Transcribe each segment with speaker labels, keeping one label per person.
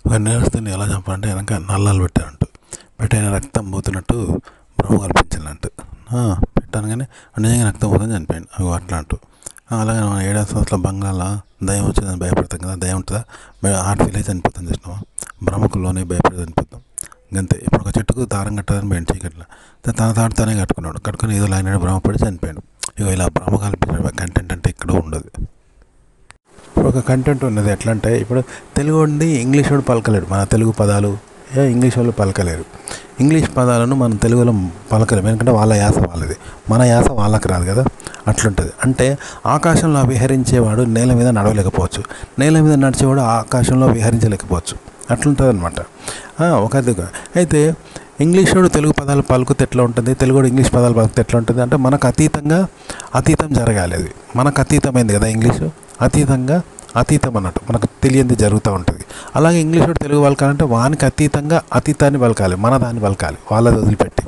Speaker 1: ఒక నేరస్తుని ఎలా చంపాలంటే వెనక నల్లాలు పెట్టారంటూ పెట్టైన రక్తం పోతున్నట్టు భ్రమ కల్పించాలంటూ పెట్టాను కానీ నిజంగా రక్తం పోతుంది చనిపోయాడు అవి అట్లా అంటూ అలాగే మనం 7వ సంవత్సరాల బంగాళా దయ్యం వచ్చిందని భయపడతాం కదా, దయ్యం ఉంటుందా హార్ట్ ఫీల్ అయితే చనిపోతాం చూసినామా, భ్రమకుల్లోనే భయపడి చనిపోతాం అంతే. ఇప్పుడు ఒక చెట్టుకు దారం కట్టాలని పోయాడు చీకట్లా, తన తాడుతానే కట్టుకున్నాడు, కట్టుకుని ఏదో లైన్ భ్రమపడి చనిపోయాడు. ఇక ఇలా భ్రమ కల్పించడం కంటెంట్ అంటే ఇక్కడ ఉండదు. ఇప్పుడు ఒక కంటెంట్ ఉన్నది ఎట్లా అంటే, ఇప్పుడు తెలుగు ఉండి ఇంగ్లీష్ వాడు పలకలేడు, మన తెలుగు పదాలు ఇంగ్లీష్ వాళ్ళు పలకలేరు. ఇంగ్లీష్ పదాలను మనం తెలుగులో పలకలేము, ఎందుకంటే వాళ్ళ యాస వాళ్ళది, మన యాస వాళ్ళకి రాదు కదా, అట్లుంటుంది. అంటే ఆకాశంలో విహరించేవాడు నేల మీద నడవలేకపోవచ్చు, నేల మీద నడిచేవాడు ఆకాశంలో విహరించలేకపోవచ్చు, అట్లుంటుంది అనమాట. ఒకదిగా అయితే ఇంగ్లీష్ వాడు తెలుగు పదాలు పలుకుతే ఎట్లా ఉంటుంది, తెలుగు ఇంగ్లీష్ పదాలు పలుకుతే ఎట్లా ఉంటుంది అంటే మనకు అతీతం జరగాలి, అది మనకు అతీతమైంది కదా ఇంగ్లీషు, అతీతం అన్నట్టు మనకు తెలియంది జరుగుతూ ఉంటుంది. అలాగే ఇంగ్లీష్ వాడు తెలుగు పలకాలంటే వానికి అతీతంగా అతీతాన్ని పలకాలి, మన దాన్ని పలకాలి, వాళ్ళది వదిలిపెట్టి.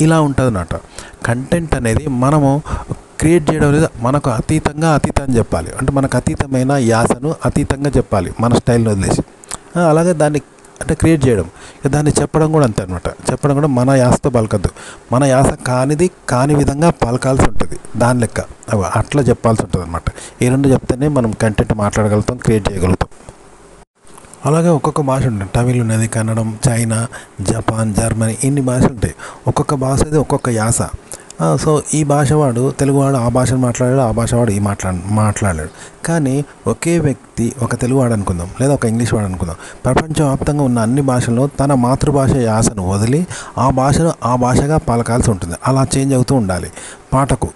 Speaker 1: ఇలా ఉంటుంది అన్నమాట. కంటెంట్ అనేది మనము క్రియేట్ చేయడం అనేది మనకు అతీతాన్ని చెప్పాలి, అంటే మనకు అతీతమైన యాసను అతీతంగా చెప్పాలి, మన స్టైల్ని వదిలేసి. అలాగే దాన్ని అంటే క్రియేట్ చేయడం, దాన్ని చెప్పడం కూడా అంతే అనమాట. చెప్పడం కూడా మన యాసతో పలకద్దు, మన యాస కాని విధంగా పలకాల్సి ఉంటుంది, దాని లెక్క అట్లా చెప్పాల్సి ఉంటుంది అనమాట. ఈ రెండు చెప్తేనే మనం కంటెంట్ మాట్లాడగలుగుతాం, క్రియేట్ చేయగలుగుతాం. అలాగే ఒక్కొక్క భాష ఉంటుంది, తమిళ్ ఉన్నది, కన్నడం, చైనా, జపాన్, జర్మనీ, ఇన్ని భాషలు ఉంటాయి. ఒక్కొక్క భాష అది ఒక్కొక్క యాస. సో ఈ భాషవాడు తెలుగువాడు ఆ భాషను మాట్లాడాడు, ఆ భాషవాడు ఈ మాట్లాడాడు. కానీ ఒకే వ్యక్తి ఒక తెలుగువాడు అనుకుందాం, లేదా ఒక ఇంగ్లీష్ వాడు అనుకుందాం, ప్రపంచవ్యాప్తంగా ఉన్న అన్ని భాషల్లో తన మాతృభాష యాసను వదిలి ఆ భాషను ఆ భాషగా పలకాల్సి ఉంటుంది. అలా చేంజ్ అవుతూ ఉండాలి. పాటకు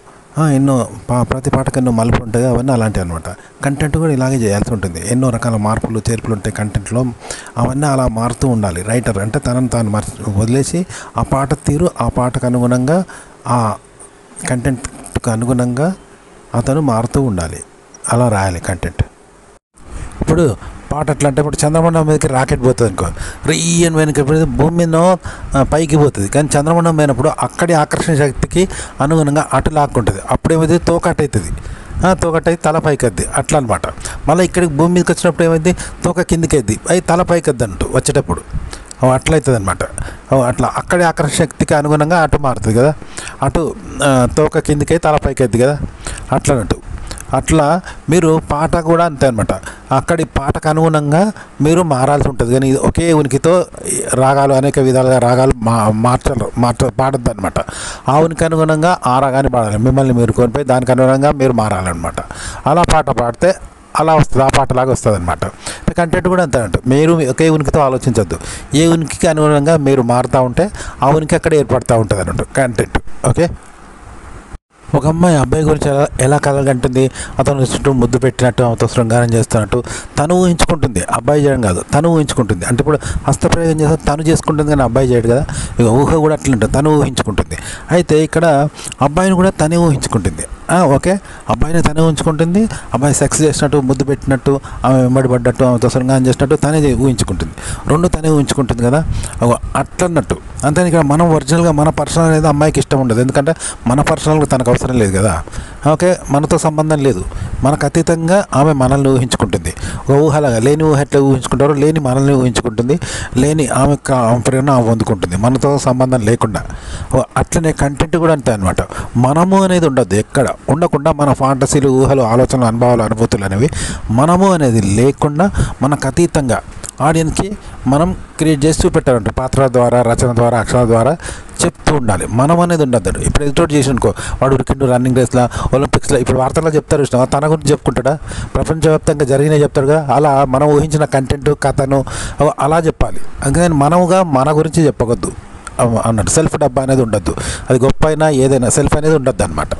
Speaker 1: ప్రతి పాటకు ఎన్నో మలుపులు ఉంటాయి, అవన్నీ అలాంటివి అనమాట. కంటెంట్ కూడా ఇలాగే చేయాల్సి ఉంటుంది. ఎన్నో రకాల మార్పులు చేర్పులు ఉంటాయి కంటెంట్లో, అవన్నీ అలా మారుతూ ఉండాలి. రైటర్ అంటే తనను తాను వదిలేసి ఆ పాట తీరు, ఆ పాటకు అనుగుణంగా, ఆ కంటెంట్కు అనుగుణంగా అతను మారుతూ ఉండాలి, అలా రాయాలి కంటెంట్. ఇప్పుడు పాట ఎట్లా అంటే, ఇప్పుడు చంద్రమండలం మీదకి రాకెట్ పోతుంది అనుకో, రీయన్ వెనక భూమి మీద పైకి పోతుంది, కానీ చంద్రమండలం పోయినప్పుడు అక్కడి ఆకర్షణ శక్తికి అనుగుణంగా అటు లాక్కుంటుంది, అప్పుడేమైతే తోకట్ అవుతుంది, తోకట్టయి తల పైకి వద్ది, అట్లా అనమాట. మళ్ళీ ఇక్కడికి భూమి మీదకి వచ్చినప్పుడు ఏమైంది, తోక కిందికి వద్ది, అవి తల పైకి వద్ది అంటూ వచ్చేటప్పుడు అట్లా అవుతుంది అనమాట. అట్లా అక్కడి ఆకర్షణ శక్తికి అనుగుణంగా అటు మారుతుంది కదా, అటు తోక కిందికి తల పైకి వద్ది కదా, అట్లా అన్నట్టు. అట్లా మీరు పాట కూడా అంతే అనమాట, అక్కడి పాటకు అనుగుణంగా మీరు మారాల్సి ఉంటుంది. కానీ ఒకే ఉనికితో రాగాలు అనేక విధాలుగా రాగాలు పాడద్దు అనమాట. ఆ ఉనికి అనుగుణంగా ఆ రాగాన్ని పాడాలి, మిమ్మల్ని మీరు కోల్పోయి దానికి అనుగుణంగా మీరు మారాలన్నమాట. అలా పాట పాడితే అలా వస్తుంది, ఆ పాటలాగా వస్తుంది అనమాట. కంటెంట్ కూడా అంతే అంట, మీరు ఒకే ఉనికితో ఆలోచించద్దు, ఏ ఉనికికి అనుగుణంగా మీరు మారుతూ ఉంటే ఆ ఉనికి అక్కడ ఏర్పడుతూ ఉంటుంది అన్నట్టు కంటెంట్. ఓకే, ఒక అమ్మాయి అబ్బాయి గురించి ఎలా కలగంటుంది, అతను చుట్టూ ముద్దు పెట్టినట్టు, అతను శృంగారం చేస్తున్నట్టు తను ఊహించుకుంటుంది, అబ్బాయి చేయడం కాదు, తను ఊహించుకుంటుంది. అంటే ఇప్పుడు హస్తప్రయోగం చేస్తే తను చేసుకుంటుంది, కానీ అబ్బాయి చేయడు కదా, ఇక ఊహ కూడా అట్లా ఉంటుంది, తను ఊహించుకుంటుంది. అయితే ఇక్కడ అబ్బాయిని కూడా తనే ఊహించుకుంటుంది. ఓకే, అబ్బాయిని తనే ఊహించుకుంటుంది, అబ్బాయి సెక్స్ చేసినట్టు, ముద్దు పెట్టినట్టు, ఆమె వెంబడి పడ్డట్టు, ఆమెతో శృంగారం చేసినట్టు తనే ఊహించుకుంటుంది, రెండు తనే ఊహించుకుంటుంది కదా, అట్లన్నట్టు. అంతే. ఇక్కడ మనం ఒరిజినల్గా మన పర్సనల్ అనేది అమ్మాయికి ఇష్టం ఉండదు, ఎందుకంటే మన పర్సనల్గా తనకు అవసరం లేదు కదా. ఓకే, మనతో సంబంధం లేదు, మనకు అతీతంగా ఆమె మనల్ని ఊహించుకుంటుంది. ఒక ఊహలాగా, లేని ఊహ ఎట్లా ఊహించుకుంటారో లేని మనల్ని ఊహించుకుంటుంది, లేని ఆమె ప్రేరణ ఆమె పొందుకుంటుంది, మనతో సంబంధం లేకుండా. అట్లనే కంటెంట్ కూడా అంతే అనమాట. మనము అనేది ఉండద్దు, ఎక్కడ ఉండకుండా మన ఫాంటసీలు, ఊహలు, ఆలోచనలు, అనుభవాలు, అనుభూతులు అనేవి మనము అనేది లేకుండా మనకు అతీతంగా ఆడియన్స్కి మనం క్రియేట్ చేసి చూపెట్టాలంటే పాత్ర ద్వారా, రచన ద్వారా, అక్షరాల ద్వారా చెప్తూ ఉండాలి. మనం అనేది ఉండద్దు. ఇప్పుడు ఎదుటోటి చేసి అనుకో, వాడు ఉరికిండు రన్నింగ్ రేస్లో, ఒలింపిక్స్లో, ఇప్పుడు వార్తల్లో చెప్తారు ఇష్టం, తన గురించి చెప్పుకుంటాడా, ప్రపంచవ్యాప్తంగా జరిగినాయి చెప్తాడు కదా. అలా మనం ఊహించిన కంటెంట్, కథను అలా చెప్పాలి. అందుకని మనముగా మన గురించి చెప్పవద్దు అన్నట్టు. సెల్ఫ్ డబ్బా అనేది ఉండద్దు, అది గొప్ప అయినా ఏదైనా సెల్ఫ్ అనేది ఉండద్దు అనమాట.